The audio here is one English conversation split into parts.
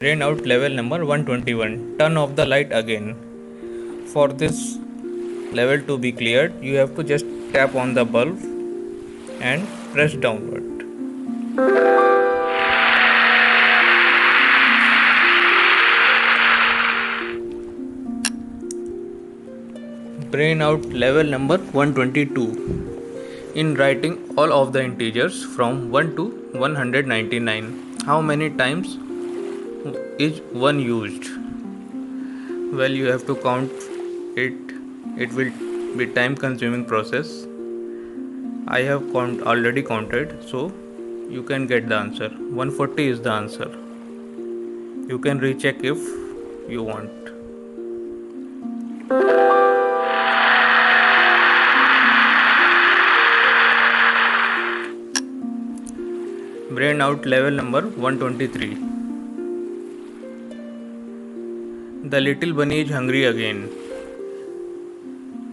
Brain out level number 121. Turn off the light again. For this level to be cleared, you have to just tap on the bulb and press downward. Brain out level number 122. In writing all of the integers from 1 to 199, how many times is 1 used? Well, you have to count it. It will be time consuming process. I have already counted, so you can get the answer. 140 is the answer. You can recheck if you want. Brain out level number 123. The little bunny is hungry again.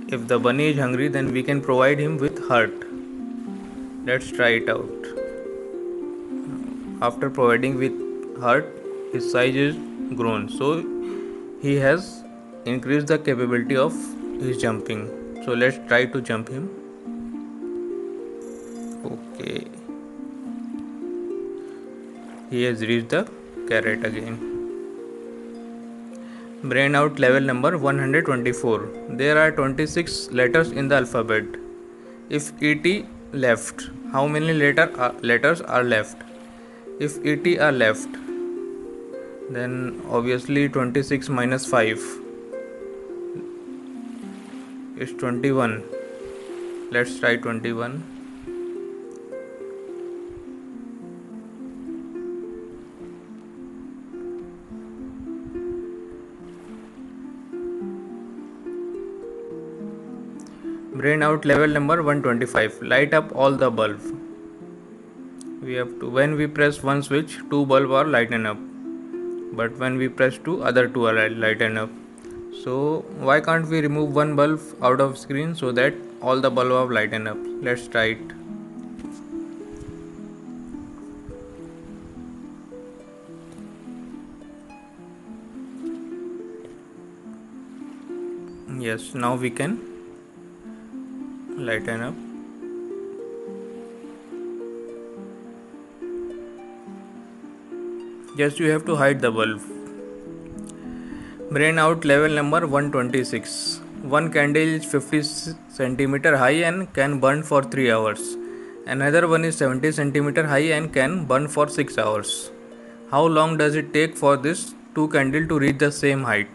If the bunny is hungry, then we can provide him with heart. Let's try it out. After providing with heart, his size is grown, so he has increased the capability of his jumping. So let's try to jump him. Okay, he has reached the carrot again. Brain out level number 124. There are 26 letters in the alphabet. If ET left, how many letters are left? If ET are left, then obviously 26 minus 5 is 21. Let's try 21. Brain out level number 125. Light up all the bulbs. When we press one switch, two bulbs are lighten up, but when we press two, other two are lighten up. So why can't we remove one bulb out of screen so that all the bulbs are lighten up? Let's try it. Yes, now we can lighten up. Just you have to hide the bulb. Brain out level number 126. One candle is 50 centimeter high and can burn for 3 hours. Another one is 70 centimeter high and can burn for 6 hours. How long does it take for this two candles to reach the same height?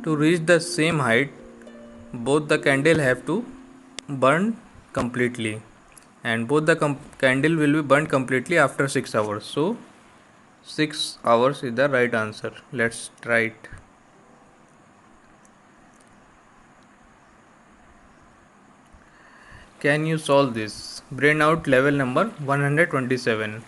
To reach the same height, both the candle have to burn completely, and both the candle will be burned completely after 6 hours. So 6 hours is the right answer. Let's try it. Can you solve this? Brain out level number 127.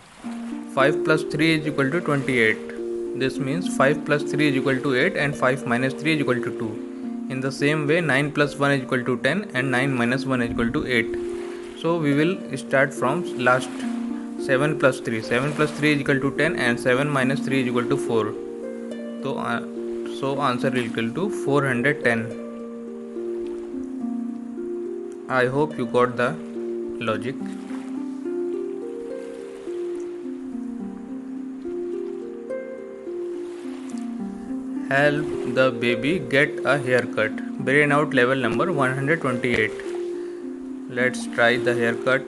5 plus 3 is equal to 28. This means 5 plus 3 is equal to 8 and 5 minus 3 is equal to 2. In the same way, 9 plus 1 is equal to 10 and 9 minus 1 is equal to 8. So we will start from last. 7 plus 3. 7 plus 3 is equal to 10 and 7 minus 3 is equal to 4. So answer is equal to 410. I hope you got the logic. Help the baby get a haircut. Brain out level number 128. Let's try the haircut.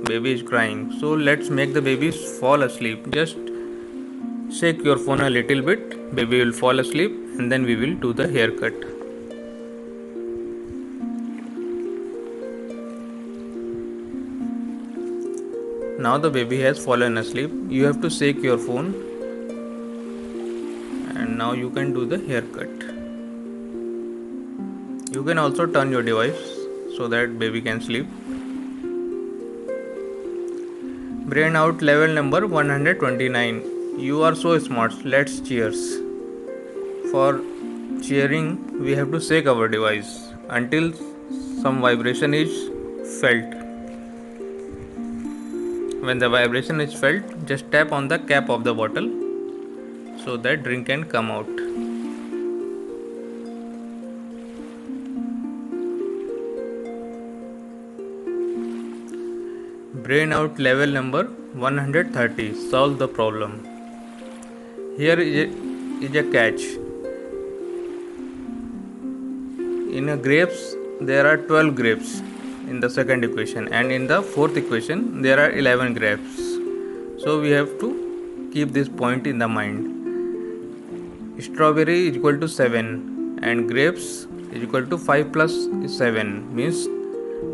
Baby is crying, so let's make the baby fall asleep. Just shake your phone a little bit, baby will fall asleep, and then we will do the haircut. Now the baby has fallen asleep. You have to shake your phone, and now you can do the haircut. You can also turn your device so that baby can sleep. Brain out level number 129. You are so smart. Let's cheers. For cheering, we have to shake our device until some vibration is felt. When the vibration is felt, just tap on the cap of the bottle so that drink can come out. Brain out level number 130. Solve the problem. Here is a catch. In a grapes there are 12 grapes in the second equation, and in the fourth equation there are 11 grapes. So we have to keep this point in the mind. Strawberry is equal to 7 and grapes is equal to 5 plus 7 means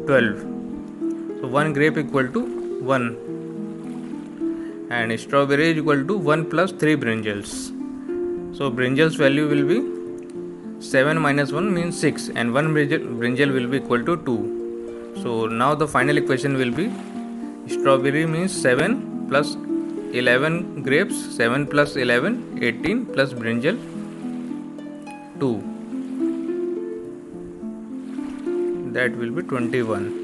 12. So 1 grape equal to 1 and strawberry is equal to 1 plus 3 brinjals. So brinjal's value will be 7 minus 1 means 6 and 1 brinjal will be equal to 2. So now the final equation will be strawberry means 7 plus 11 grapes, 7 plus 11, 18 plus brinjal 2. That will be 21.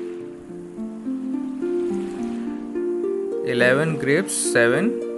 11 grapes, 7